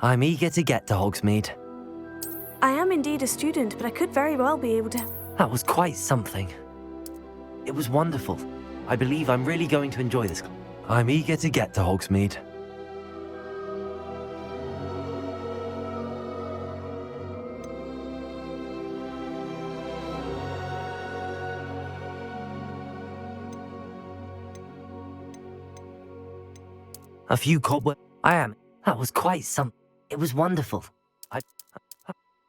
I'm eager to get to Hogsmeade. I am indeed a student, but I could very well be able to... That was quite something. It was wonderful. I believe I'm really going to enjoy this. I'm eager to get to Hogsmeade. A few cobwebs. I am. That was quite some. It was wonderful.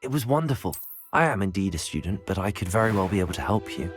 It was wonderful. I am indeed a student, but I could very well be able to help you.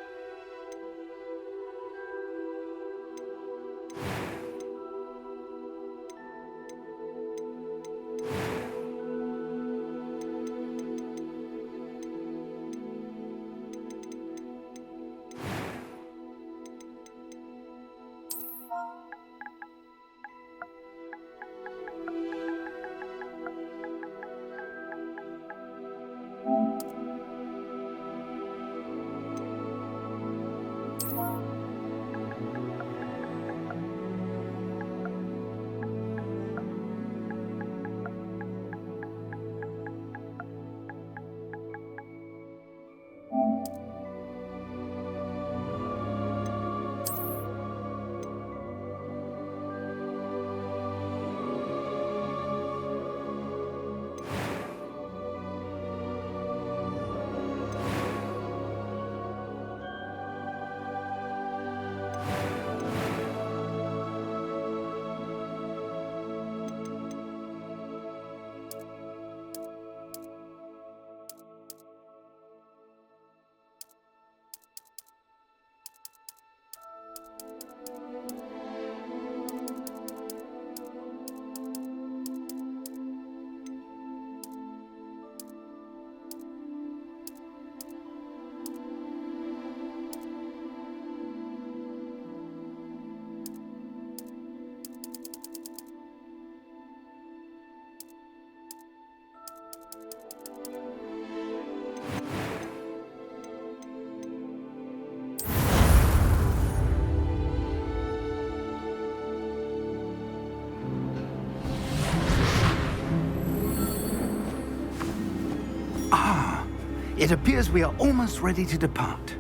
It appears we are almost ready to depart.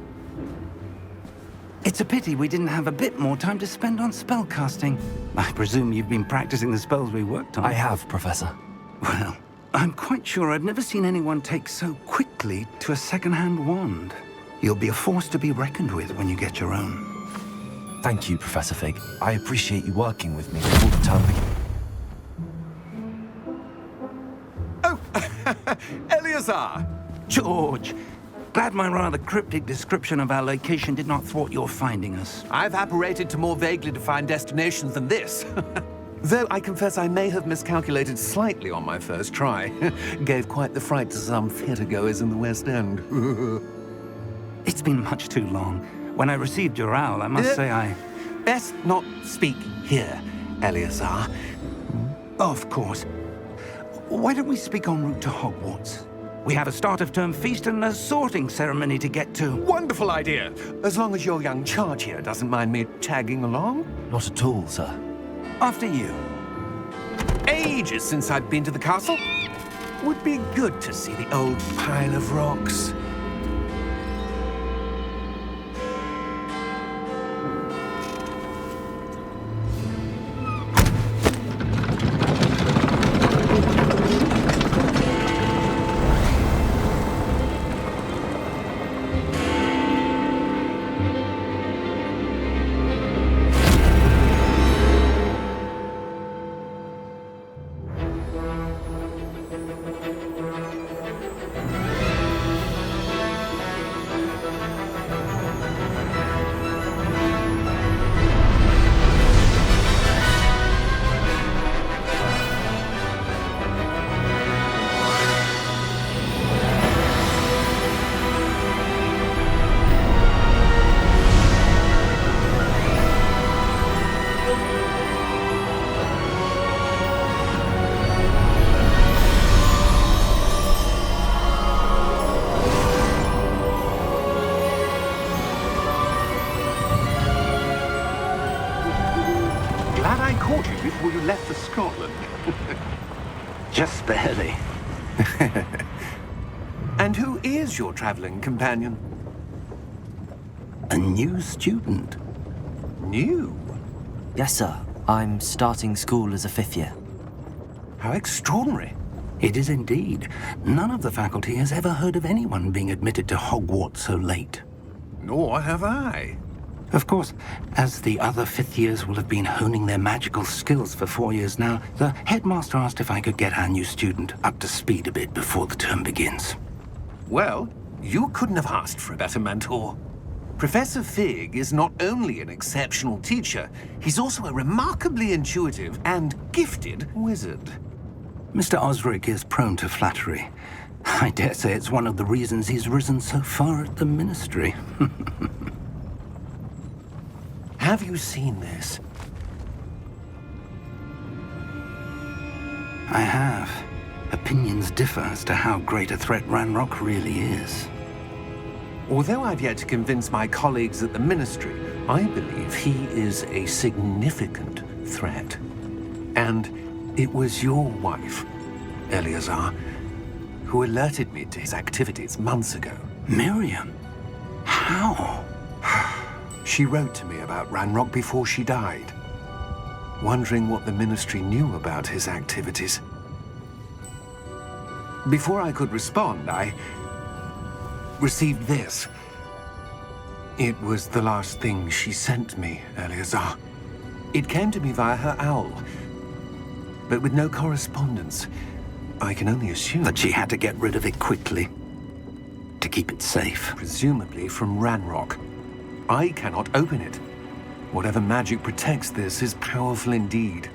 It's a pity we didn't have a bit more time to spend on spellcasting. I presume you've been practicing the spells we worked on. I have, Professor. Well, I'm quite sure I've never seen anyone take so quickly to a second-hand wand. You'll be a force to be reckoned with when you get your own. Thank you, Professor Fig. I appreciate you working with me all the time. Oh, Eleazar! George, glad my rather cryptic description of our location did not thwart your finding us. I've apparated to more vaguely defined destinations than this. Though I confess I may have miscalculated slightly on my first try. Gave quite the fright to some theatre-goers in the West End. It's been much too long. When I received your owl, I must say I... Best not speak here, Eleazar. Of course. Why don't we speak en route to Hogwarts? We have a start-of-term feast and a sorting ceremony to get to. Wonderful idea! As long as your young charge here doesn't mind me tagging along. Not at all, sir. After you. Ages since I've been to the castle. Would be good to see the old pile of rocks. Glad I caught you before you left for Scotland. Just barely. And who is your traveling companion? A new student. New? Yes, sir. I'm starting school as a 5th year. How extraordinary. It is indeed. None of the faculty has ever heard of anyone being admitted to Hogwarts so late. Nor have I. Of course, as the other 5th years will have been honing their magical skills for 4 years now, the headmaster asked if I could get our new student up to speed a bit before the term begins. Well, you couldn't have asked for a better mentor. Professor Fig is not only an exceptional teacher, he's also a remarkably intuitive and gifted wizard. Mr. Osric is prone to flattery. I dare say it's one of the reasons he's risen so far at the Ministry. Have you seen this? I have. Opinions differ as to how great a threat Ranrock really is. Although I've yet to convince my colleagues at the Ministry, I believe he is a significant threat. And it was your wife, Eleazar, who alerted me to his activities months ago. Miriam? How? She wrote to me about Ranrock before she died, wondering what the Ministry knew about his activities. Before I could respond, I received this. It was the last thing she sent me, Eleazar. It came to me via her owl, but with no correspondence. I can only assume That she had to get rid of it quickly. To keep it safe. presumably from Ranrock. I cannot open it. Whatever magic protects this is powerful indeed.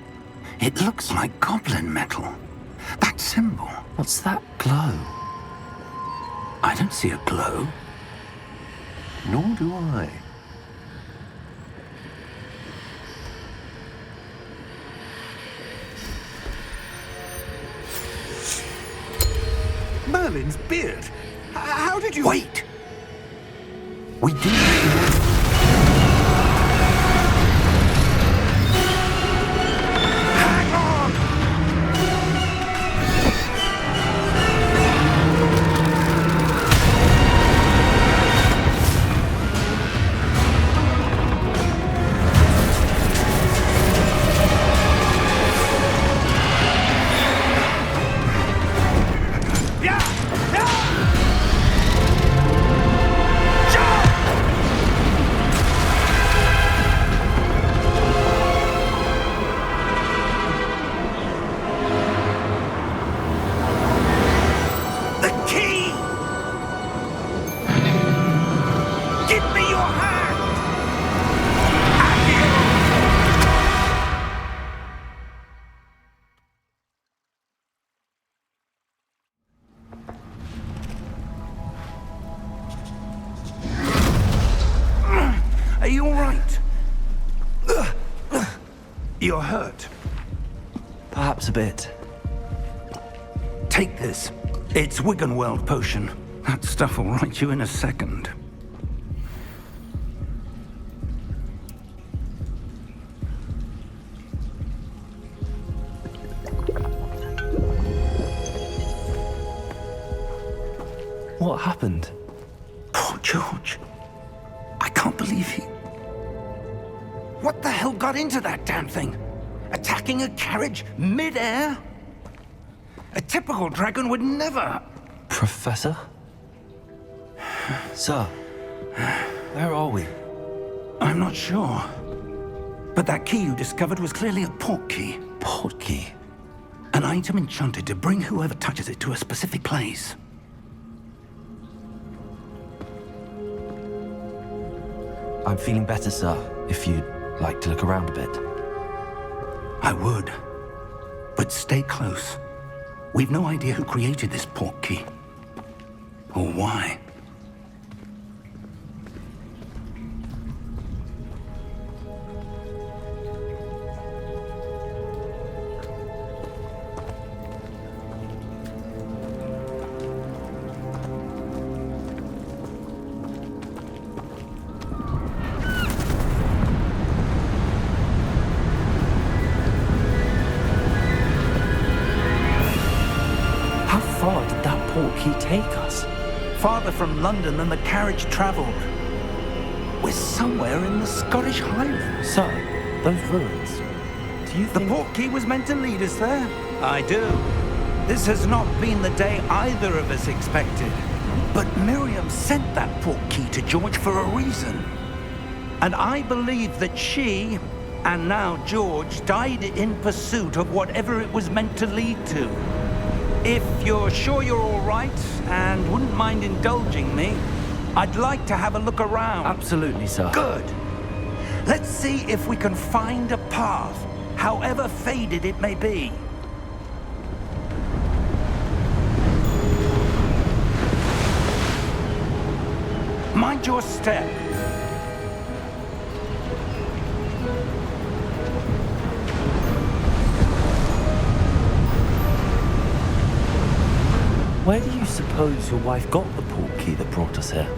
It looks like goblin metal. That symbol. What's that glow? I don't see a glow. Nor do I. Merlin's beard! How did you... Wait! We do. Hang on! The key! Give me your hand! Are you all right? You're hurt. Perhaps a bit. Take this. It's Wiggenweld potion. That stuff will right you in a second. What happened? Poor George. I can't believe he... What the hell got into that damn thing? Attacking a carriage mid-air? A typical dragon would never... Professor? Sir, where are we? I'm not sure. But that key you discovered was clearly a port key. Port key. An item enchanted to bring whoever touches it to a specific place. I'm feeling better, sir, if you'd like to look around a bit. I would. But stay close. We've no idea who created this port key. Or why. portkey take us? Farther from London than the carriage travelled. We're somewhere in the Scottish Highlands. Sir, those ruins. Do you The think... portkey was meant to lead us there? I do. This has not been the day either of us expected. But Miriam sent that portkey to George for a reason. And I believe that she, and now George, died in pursuit of whatever it was meant to lead to. If you're sure you're all right, and wouldn't mind indulging me, I'd like to have a look around. Absolutely, sir. Good. Let's see if we can find a path, however faded it may be. Mind your step. Where do you suppose your wife got the portkey that brought us here?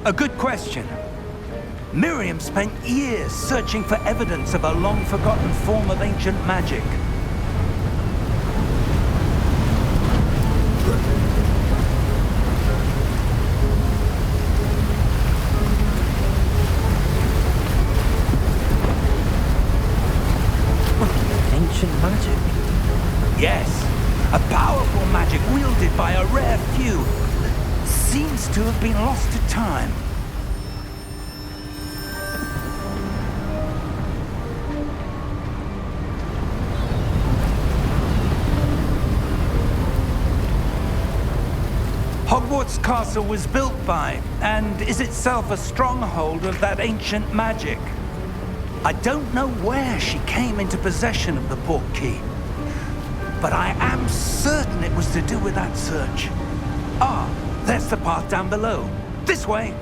A good question. Miriam spent years searching for evidence of a long-forgotten form of ancient magic. Ancient magic? Yes, a powerful magic wielded by a rare few. Seems to have been lost to time. Hogwarts Castle was built by, and is itself a stronghold of that ancient magic. I don't know where she came into possession of the portkey, but I am certain it was to do with that search. Ah, there's the path down below. This way.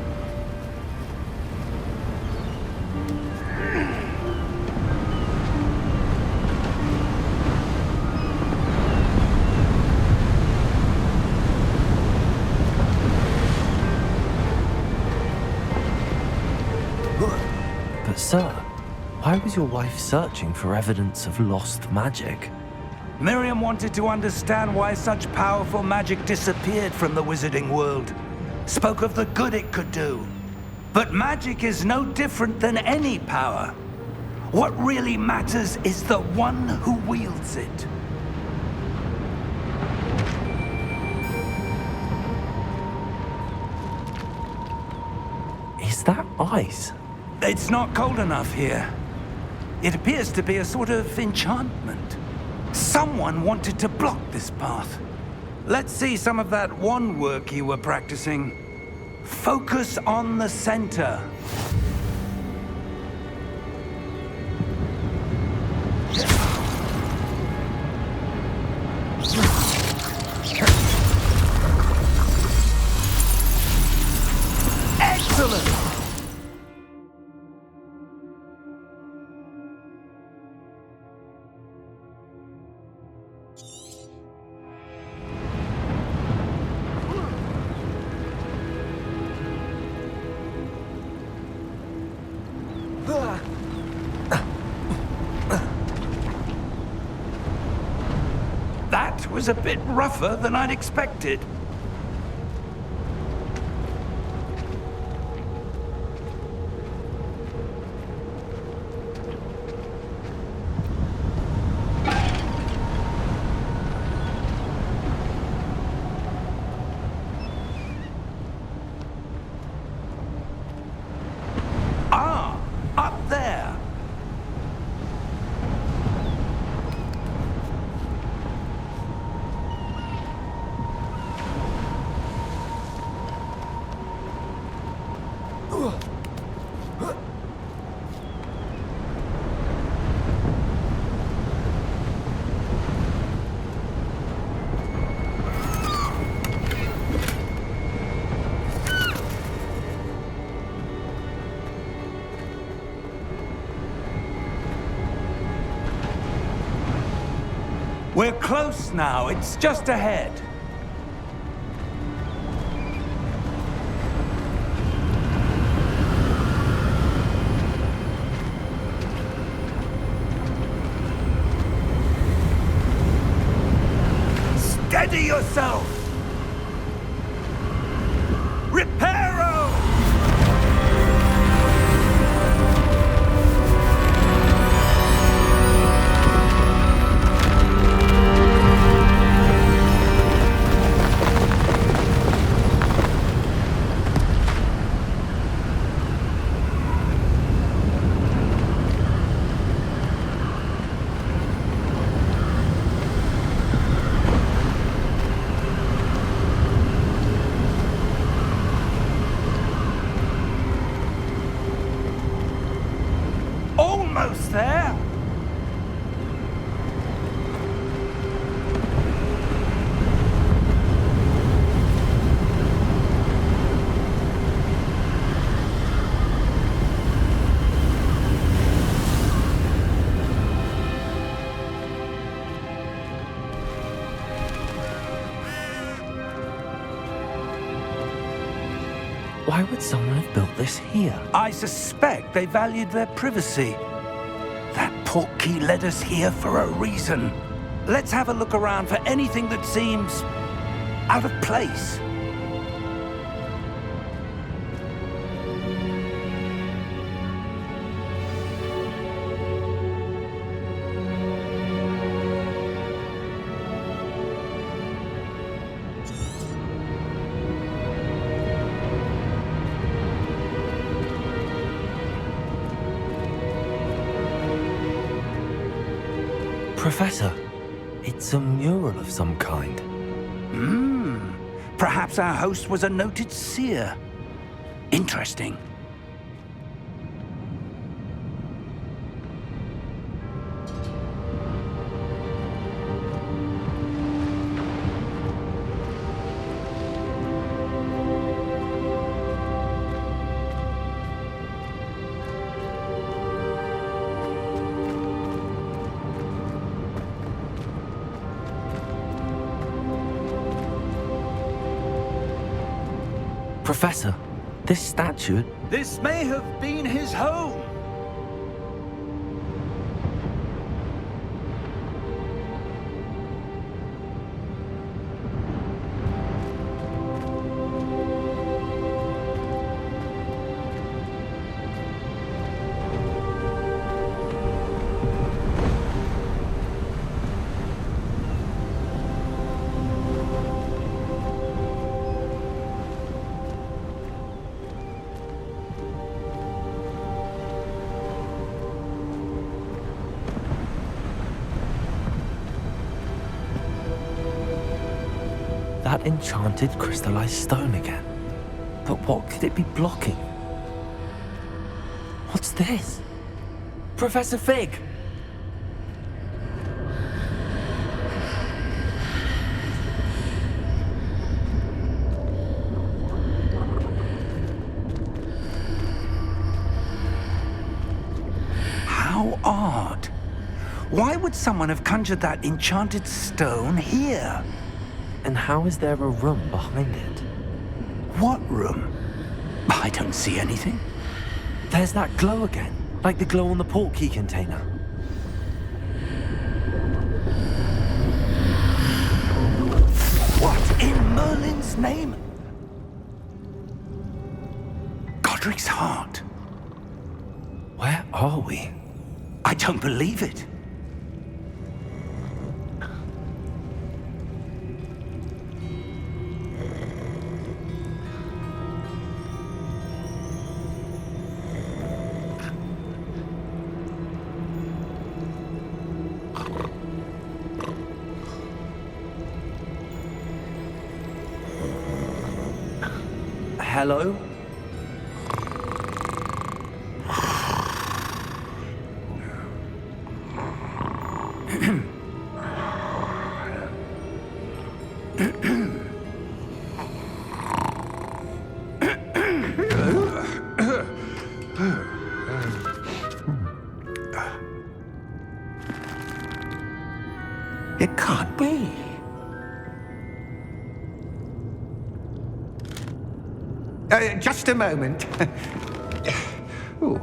But sir, why was your wife searching for evidence of lost magic? Miriam wanted to understand why such powerful magic disappeared from the wizarding world. Spoke of the good it could do. But magic is no different than any power. What really matters is the one who wields it. Is that ice? It's not cold enough here. It appears to be a sort of enchantment. Someone wanted to block this path. Let's see some of that wand work you were practicing. Focus on the center. Excellent! That was a bit rougher than I'd expected. Ah, up there. We're close now. It's just ahead. Steady yourself! almost there. Why would someone have built this here? I suspect they valued their privacy. That portkey led us here for a reason. Let's have a look around for anything that seems out of place. Professor, it's a mural of some kind. Perhaps our host was a noted seer. Interesting. Professor, this statue... This may have been his home. That enchanted crystallized stone again. But what could it be blocking? What's this? Professor Fig! How odd. Why would someone have conjured that enchanted stone here? And how is there a room behind it? What room? I don't see anything. There's that glow again, like the glow on the portkey container. What in Merlin's name? Godric's heart. Where are we? I don't believe it. Hello? It can't be. Just a moment. Ooh.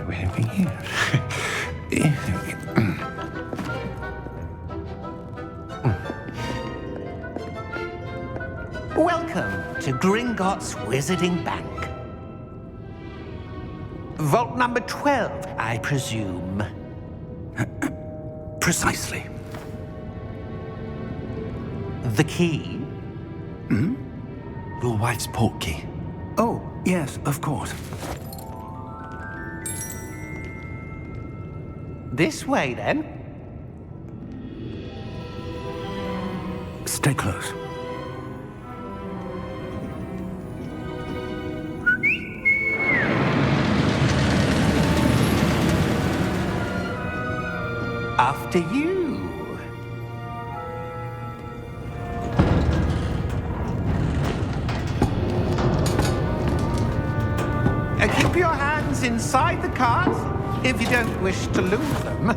Where are we here? Welcome to Gringotts Wizarding Bank. Vault number 12, I presume. Precisely. The key? Your wife's portkey. Oh, yes, of course. This way, then. Stay close. after you. Keep your hands inside the cart if you don't wish to lose them.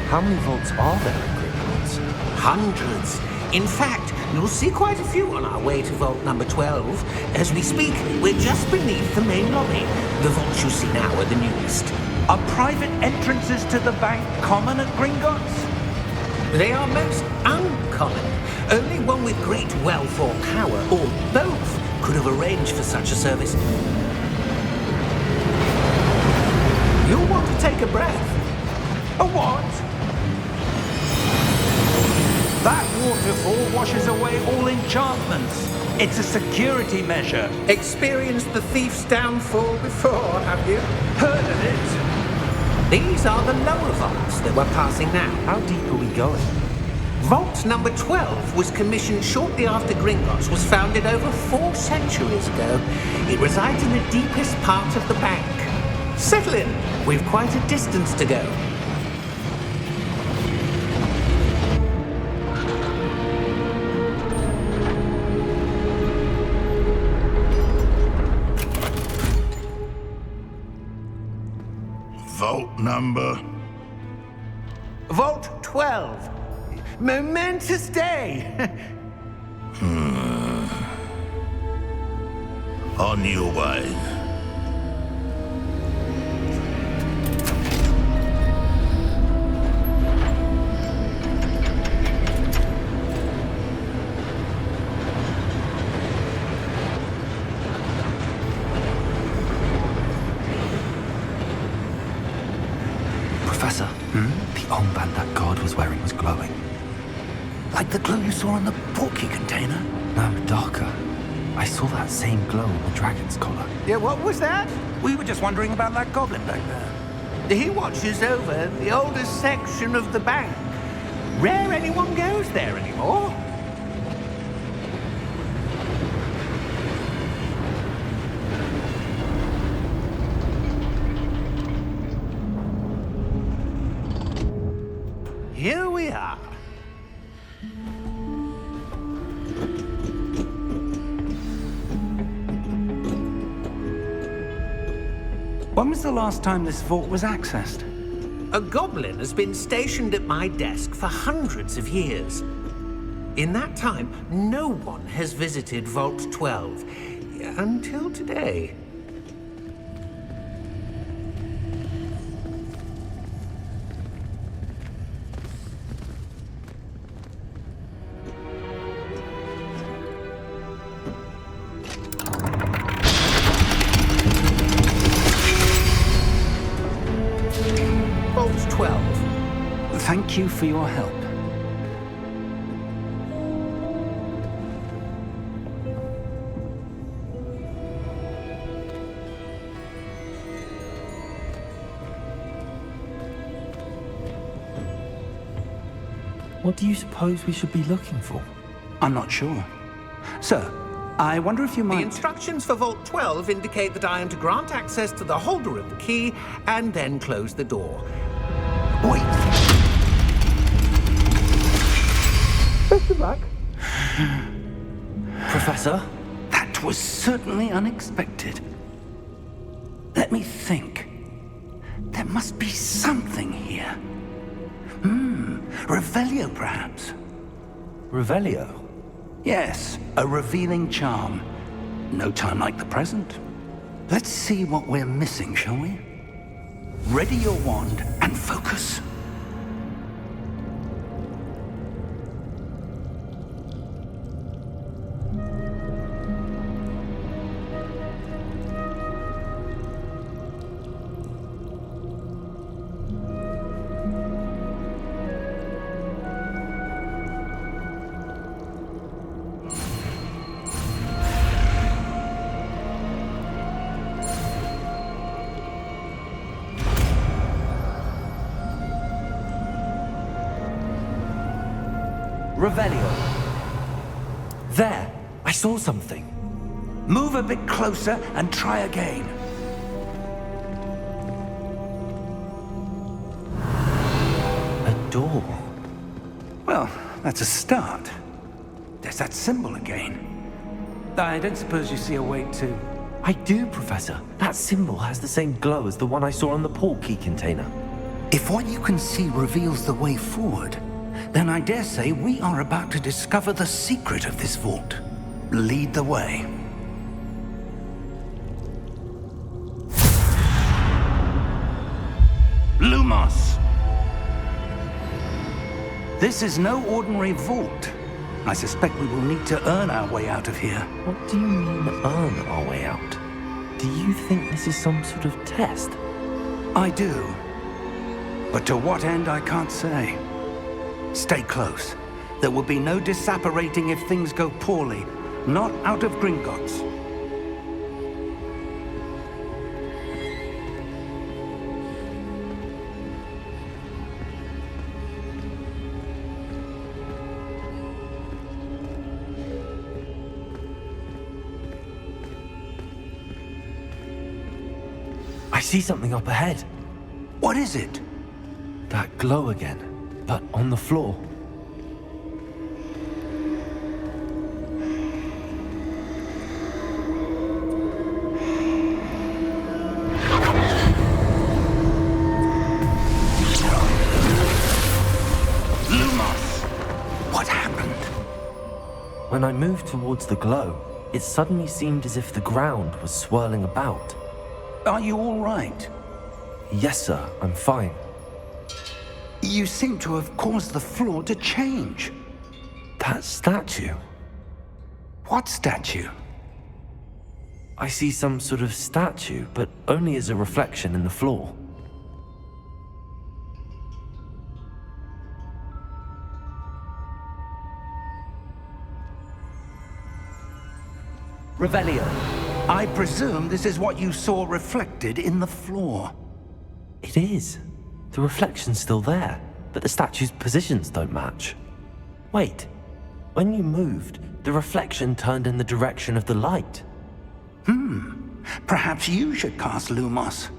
How many vaults are there in Hogwarts? Hundreds. In fact, you'll see quite a few on our way to vault number 12. As we speak, we're just beneath the main lobby. The vaults you see now are the newest. Are private entrances to the bank common at Gringotts? They are most uncommon. Only one with great wealth or power, or both, could have arranged for such a service. You'll want to take a breath. A what? That waterfall washes away all enchantments. It's a security measure. Experienced the thief's downfall before, have you? Heard of it? These are the lower vaults that we're passing now. How deep are we going? Vault number 12 was commissioned shortly after Gringotts was founded over 4 centuries ago. It resides in the deepest part of the bank. Settle in. We've quite a distance to go. Vault number? Vault 12. Momentous day. On your way. Professor, the armband that guard was wearing was glowing. Like the glow you saw on the porky container? No, darker. I saw that same glow on the dragon's collar. Yeah, what was that? We were just wondering about that goblin back there. He watches over the oldest section of the bank. Rare anyone goes there anymore. Here we are. When was the last time this vault was accessed? A goblin has been stationed at my desk for hundreds of years. In that time, no one has visited Vault 12 until today. Vault 12. Thank you for your help. What do you suppose we should be looking for? I'm not sure. Sir, I wonder if you The might... instructions for Vault 12 indicate that I am to grant access to the holder of the key and then close the door. Wait! Best of luck. Professor? That was certainly unexpected. Let me think. There must be something here. Revelio, perhaps? Revelio? Yes, a revealing charm. No time like the present. Let's see what we're missing, shall we? Ready your wand and focus. Revelio. There! I saw something. Move a bit closer and try again. A door. Well, that's a start. There's that symbol again. I don't suppose you see a way to... I do, Professor. That symbol has the same glow as the one I saw on the portkey container. If what you can see reveals the way forward, then I dare say we are about to discover the secret of this vault. Lead the way. Lumos! This is no ordinary vault. I suspect we will need to earn our way out of here. What do you mean, earn our way out? Do you think this is some sort of test? I do. But to what end, I can't say. Stay close. There will be no disapparating if things go poorly. Not out of Gringotts. I see something up ahead. What is it? That glow again, but on the floor. Lumos! What happened? When I moved towards the glow, it suddenly seemed as if the ground was swirling about. Are you all right? Yes, sir, I'm fine. You seem to have caused the floor to change. That statue. What statue? I see some sort of statue, but only as a reflection in the floor. Revelio, I presume this is what you saw reflected in the floor. It is. The reflection's still there, but the statue's positions don't match. Wait, when you moved, the reflection turned in the direction of the light. Perhaps you should cast Lumos.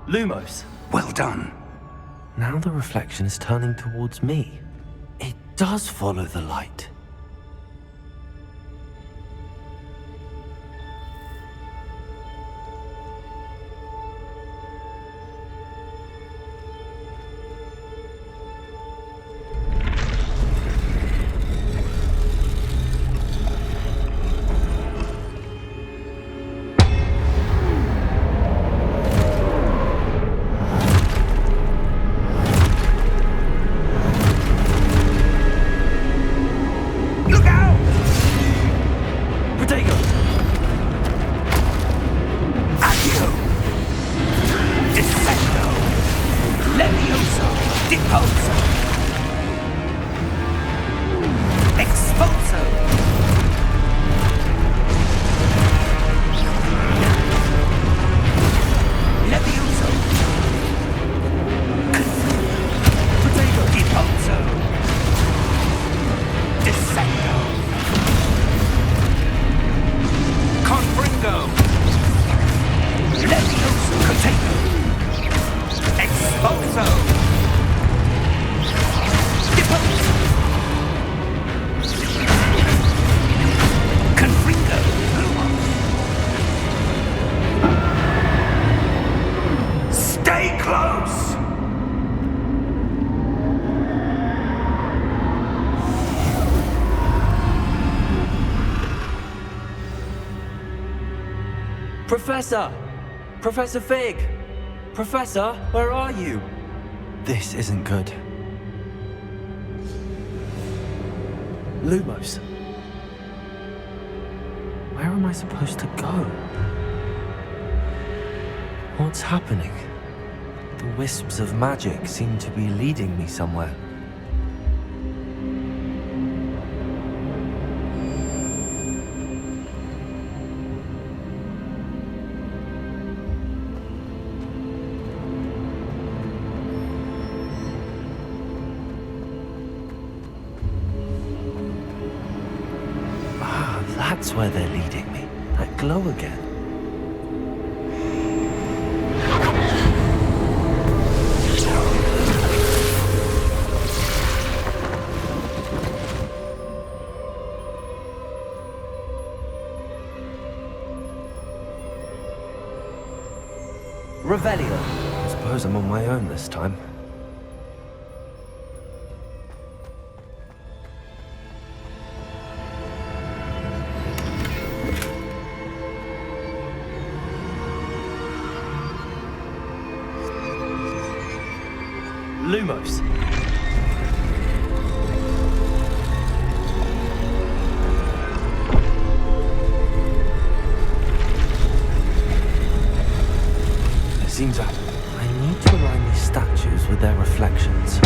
Lumos! Well done. Now the reflection is turning towards me. It does follow the light. Professor! Professor Fig! Professor, where are you? This isn't good. Lumos. Where am I supposed to go? What's happening? The wisps of magic seem to be leading me somewhere. That's where they're leading me. That glow again. Revelio. I suppose I'm on my own this time. Lumos. It seems I need to align these statues with their reflections.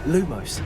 Lumos.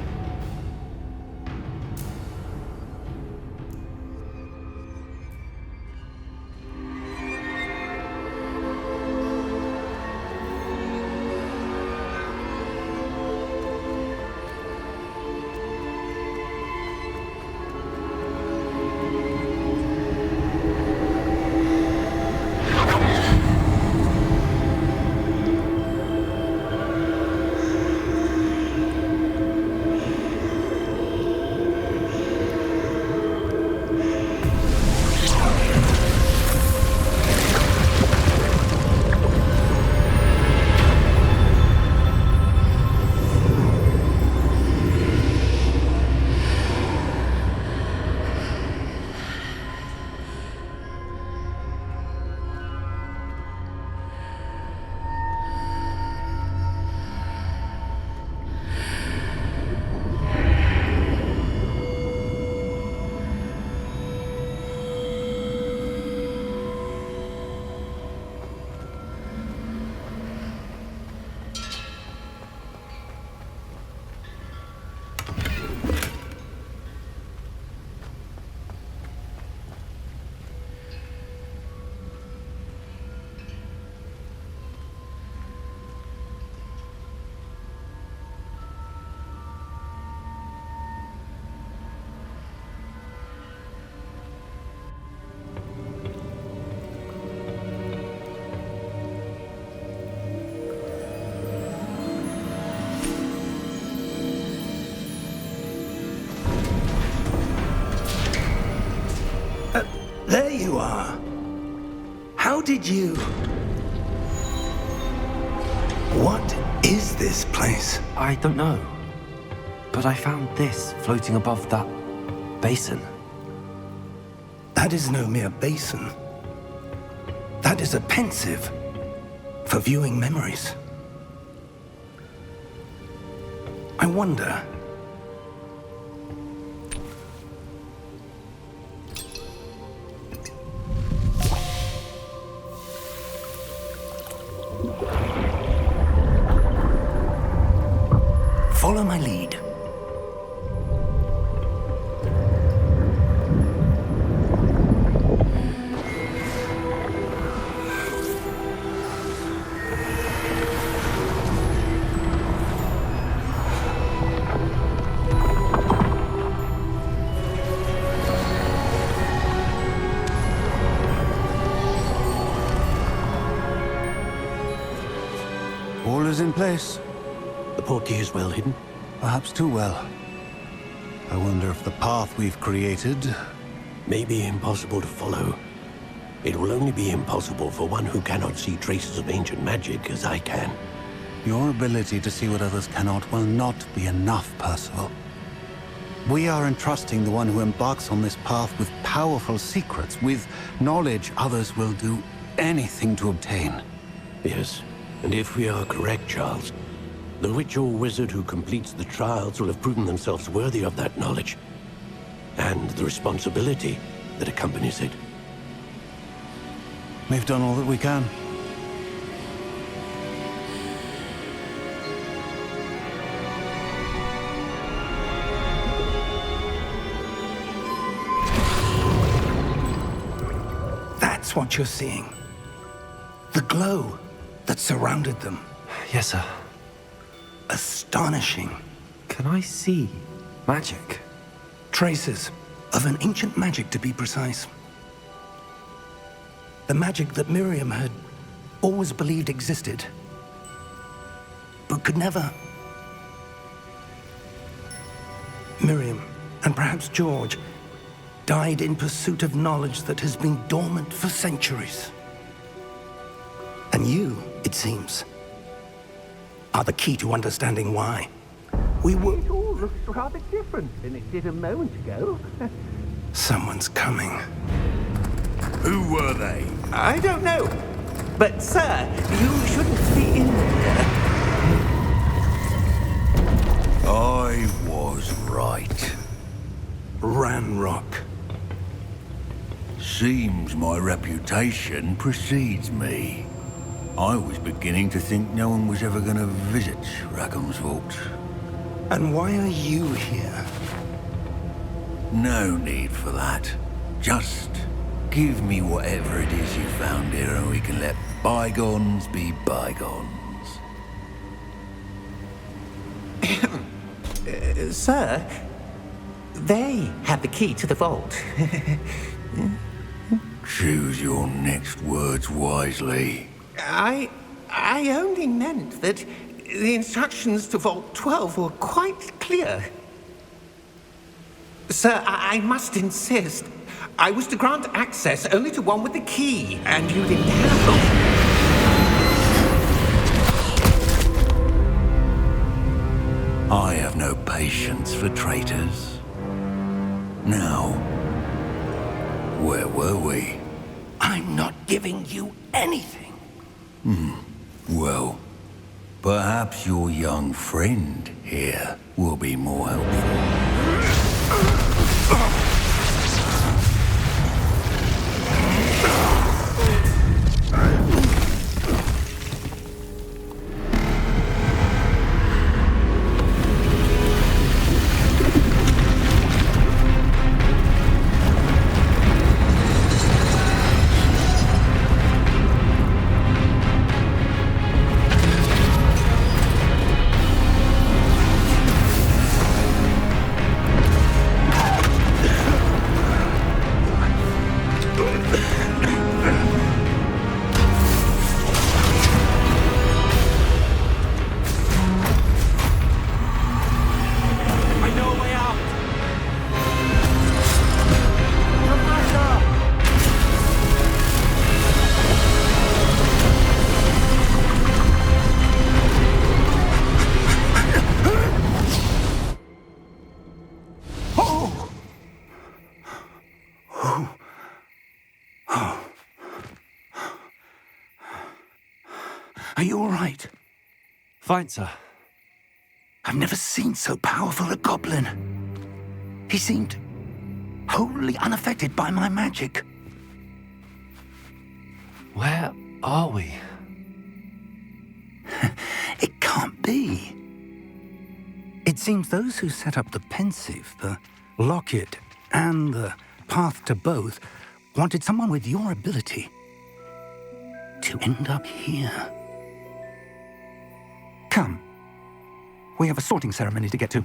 are. How did you... What is this place? I don't know. But I found this floating above that basin. That is no mere basin. That is a pensive for viewing memories. I wonder... Follow my lead. All is in place. The portkey is well hidden. Perhaps too well. I wonder if the path we've created... May be impossible to follow. It will only be impossible for one who cannot see traces of ancient magic as I can. Your ability to see what others cannot will not be enough, Percival. We are entrusting the one who embarks on this path with powerful secrets, with knowledge others will do anything to obtain. Yes, and if we are correct, Charles, the witch or wizard who completes the trials will have proven themselves worthy of that knowledge, and the responsibility that accompanies it. We've done all that we can. That's what you're seeing. The glow that surrounded them. Yes, sir. Astonishing. Can I see magic? Traces of an ancient magic, to be precise. The magic that Miriam had always believed existed, but could never. Miriam, and perhaps George, died in pursuit of knowledge that has been dormant for centuries. And you, it seems, are the key to understanding why. We were... It all looks rather different than it did a moment ago. Someone's coming. Who were they? I don't know. But, sir, you shouldn't be in there. I was right. Ranrock. Seems my reputation precedes me. I was beginning to think no one was ever going to visit Rackham's vault. And why are you here? No need for that. Just give me whatever it is you found here and we can let bygones be bygones. Sir, they have the key to the vault. Choose your next words wisely. I only meant that the instructions to Vault 12 were quite clear. Sir, I must insist. I was to grant access only to one with the key, and you didn't have them. I have no patience for traitors. Now, where were we? I'm not giving you anything. Well, perhaps your young friend here will be more helpful. Are you all right? Fine, sir. I've never seen so powerful a goblin. He seemed wholly unaffected by my magic. Where are we? It can't be. It seems those who set up the pensive, the locket, and the path to both wanted someone with your ability to end up here. Come. We have a sorting ceremony to get to.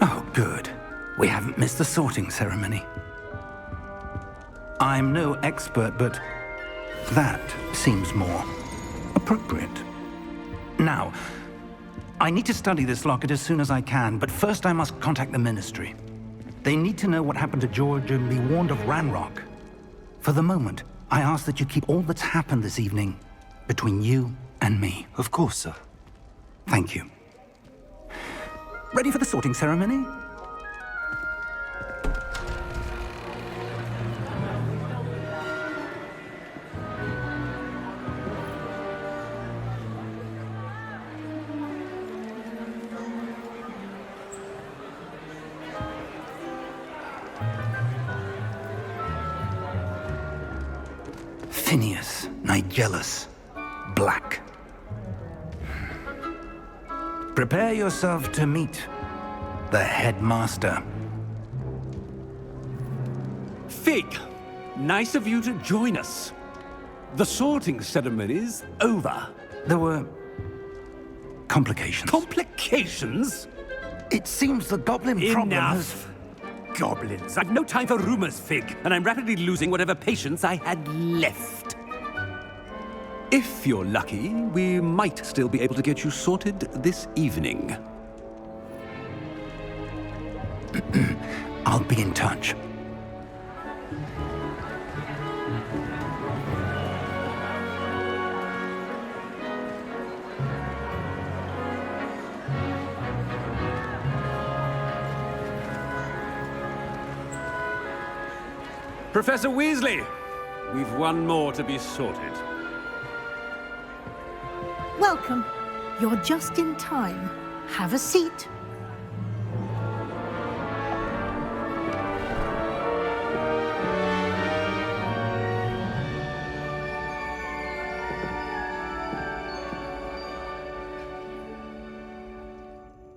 Oh, good. We haven't missed the sorting ceremony. I'm no expert, but that seems more appropriate. Now, I need to study this locket as soon as I can, but first I must contact the Ministry. They need to know what happened to George and be warned of Ranrock. For the moment, I ask that you keep all that's happened this evening between you and me. Of course, sir. Thank you. Ready for the sorting ceremony? Phineas, Nigellus, Black. Prepare yourself to meet the headmaster. Fig, nice of you to join us. The sorting ceremony's over. There were complications. Complications? It seems the goblin problem has... Enough. Goblins. I've no time for rumors, Fig, and I'm rapidly losing whatever patience I had left. If you're lucky, we might still be able to get you sorted this evening. I'll be in touch. Professor Weasley, we've one more to be sorted. Welcome. You're just in time. Have a seat.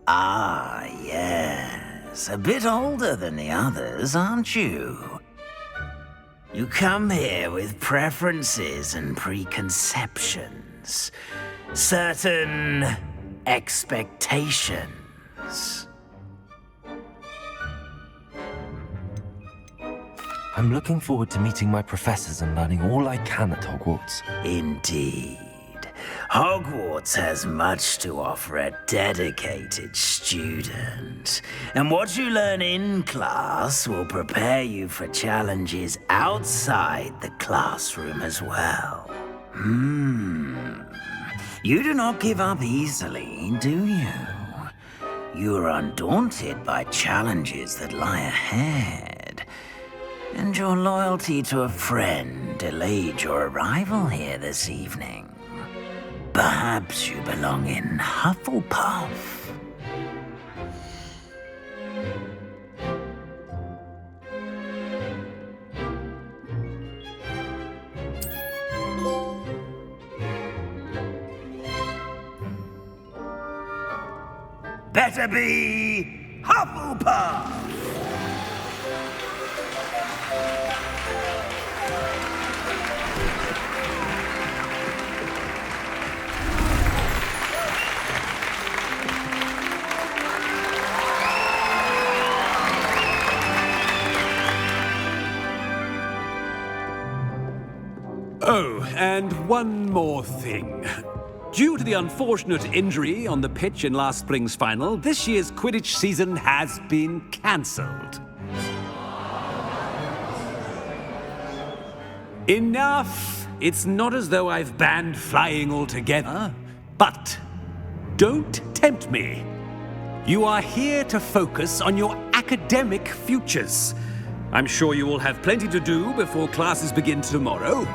Ah, yes. A bit older than the others, aren't you? You come here with preferences and preconceptions. Certain expectations. I'm looking forward to meeting my professors and learning all I can at Hogwarts. Indeed. Hogwarts has much to offer a dedicated student. And what you learn in class will prepare you for challenges outside the classroom as well. You do not give up easily, do you? You are undaunted by challenges that lie ahead. And your loyalty to a friend delayed your arrival here this evening. Perhaps you belong in Hufflepuff. better be Hufflepuff! Oh, and one more thing. Due to the unfortunate injury on the pitch in last spring's final, this year's Quidditch season has been cancelled. Enough! It's not as though I've banned flying altogether, but don't tempt me. You are here to focus on your academic futures. I'm sure you will have plenty to do before classes begin tomorrow.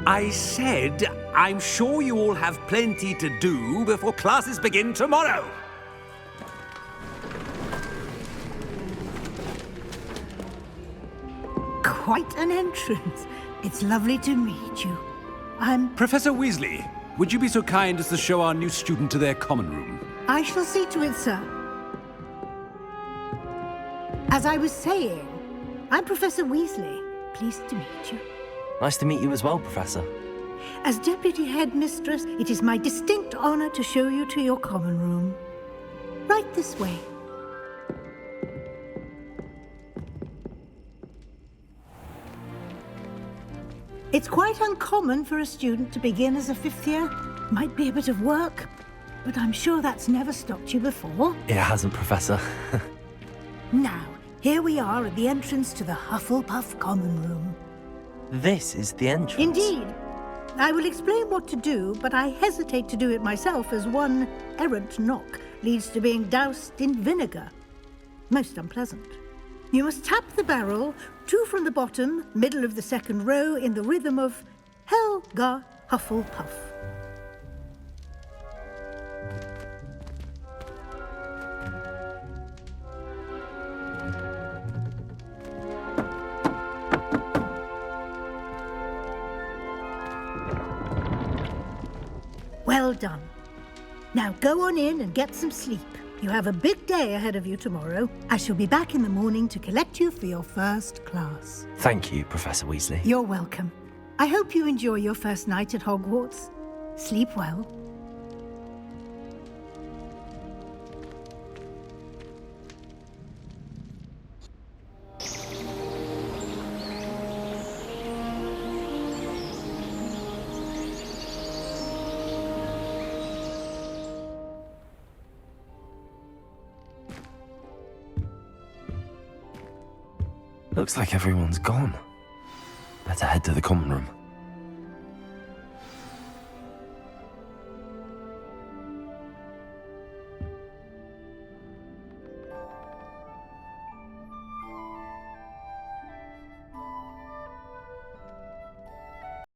I said, I'm sure you all have plenty to do before classes begin tomorrow. Quite an entrance. It's lovely to meet you. Professor Weasley, would you be so kind as to show our new student to their common room? I shall see to it, sir. As I was saying, I'm Professor Weasley. Pleased to meet you. Nice to meet you as well, Professor. As Deputy Headmistress, it is my distinct honor to show you to your common room. Right this way. It's quite uncommon for a student to begin as a fifth year. Might be a bit of work, but I'm sure that's never stopped you before. It hasn't, Professor. Now, here we are at the entrance to the Hufflepuff common room. This is the entrance. Indeed. I will explain what to do, but I hesitate to do it myself as one errant knock leads to being doused in vinegar. Most unpleasant. You must tap the barrel, 2 from the bottom, middle of the second row, in the rhythm of Helga Hufflepuff. Well done. Now go on in and get some sleep. You have a big day ahead of you tomorrow. I shall be back in the morning to collect you for your first class. Thank you, Professor Weasley. You're welcome. I hope you enjoy your first night at Hogwarts. Sleep well. Looks like everyone's gone. Better head to the common room.